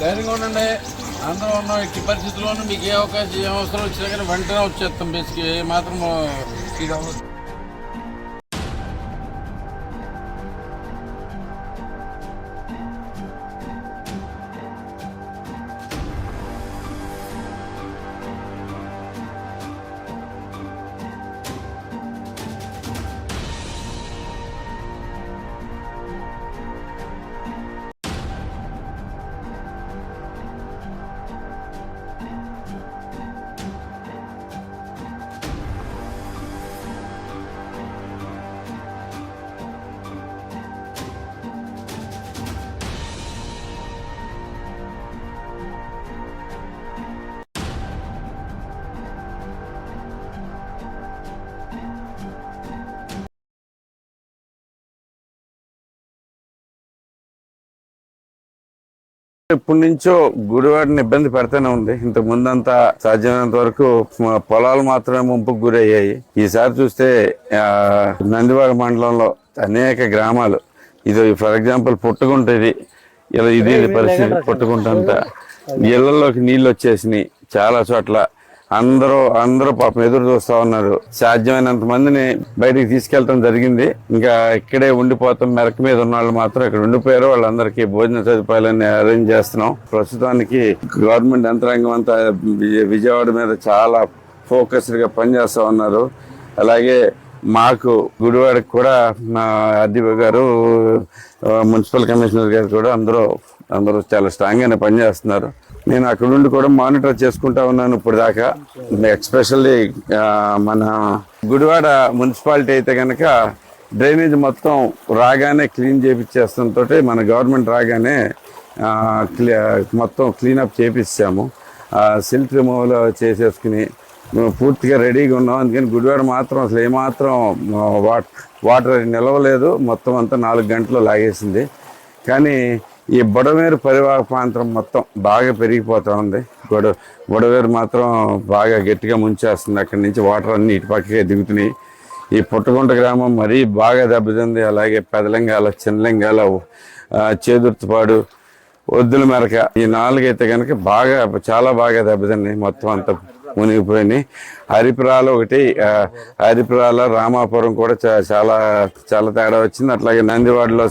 ధైర్యంగా ఉండండి. అందరూ ఉన్న ఎట్టి పరిస్థితుల్లోనూ మీకు ఏ అవకాశం ఏ అవసరం వచ్చినా కానీ వెంటనే వచ్చేస్తాం. బేసిక్ ఏ మాత్రం ఇది అవ్వదు. ఇప్పటి నుంచో గుడివాడిని ఇబ్బంది పెడతానే ఉంది. ఇంతకు ముందంతా సాధ్యమైనంత వరకు పొలాలు మాత్రమే ముంపుకు గురయ్యాయి. ఈసారి చూస్తే నందివాడ మండలంలో అనేక గ్రామాలు, ఇది ఫర్ ఎగ్జాంపుల్ పుట్టుకుంటది, ఇలా ఇది పరిస్థితి. పుట్టుకుంటంతా ఇళ్లలోకి నీళ్ళు వచ్చేసినాయి. చాలా చోట్ల అందరూ పాపం ఎదురు చూస్తా ఉన్నారు. సాధ్యమైనంత మందిని బయటికి తీసుకెళ్లడం జరిగింది. ఇంకా ఇక్కడే ఉండిపోతాం, మెరక మీద ఉన్న వాళ్ళు మాత్రం ఇక్కడ ఉండిపోయారు. వాళ్ళందరికీ భోజన సదుపాయాలన్నీ అరేంజ్ చేస్తున్నాం. ప్రస్తుతానికి గవర్నమెంట్ యంత్రాంగం అంతా విజయవాడ మీద చాలా ఫోకస్డ్ గా పనిచేస్తా ఉన్నారు. అలాగే మాకు గుడివాడకి కూడా మా ఆర్డీఓ గారు, మున్సిపల్ కమిషనర్ గారు కూడా అందరూ చాలా స్ట్రాంగ్ గానే పనిచేస్తున్నారు. నేను అక్కడ నుండి కూడా మానిటర్ చేసుకుంటా ఉన్నాను ఇప్పుడు దాకా. ఎస్పెషల్లీ మన గుడివాడ మున్సిపాలిటీ అయితే కనుక డ్రైనేజ్ మొత్తం రాగానే క్లీన్ చేపించేస్తుంతో మన గవర్నమెంట్ రాగానే మొత్తం క్లీనప్ చేపిస్తాము. సిల్ట్ రిమూవల్ చేసేసుకుని పూర్తిగా రెడీగా ఉన్నాం. అందుకని గుడివాడ మాత్రం అసలు ఏమాత్రం వాటర్ నిలవలేదు. మొత్తం అంతా 4 గంటలు లాగేసింది. కానీ ఈ బుడమేరు పరివాహక ప్రాంతం మొత్తం బాగా పెరిగిపోతూ ఉంది. బుడమేరు మాత్రం బాగా గట్టిగా ముంచేస్తుంది. అక్కడి నుంచి వాటర్ అన్ని ఇటు పక్కకే దిగుతున్నాయి. ఈ పుట్టగుంట గ్రామం మరీ బాగా దెబ్బతింది. అలాగే పెదలింగాల, చిన్నలింగాల, చేదుర్తిపాడు, ఒద్దుల మెరక, ఈ 4 అయితే కనుక చాలా బాగా దెబ్బతిన్నాయి. మొత్తం అంతా మునిగిపోయినాయి. హరిపురాలు ఒకటి, హరిపురాల రామాపురం కూడా చాలా చాలా తేడా వచ్చింది. అట్లాగే నందివాడలో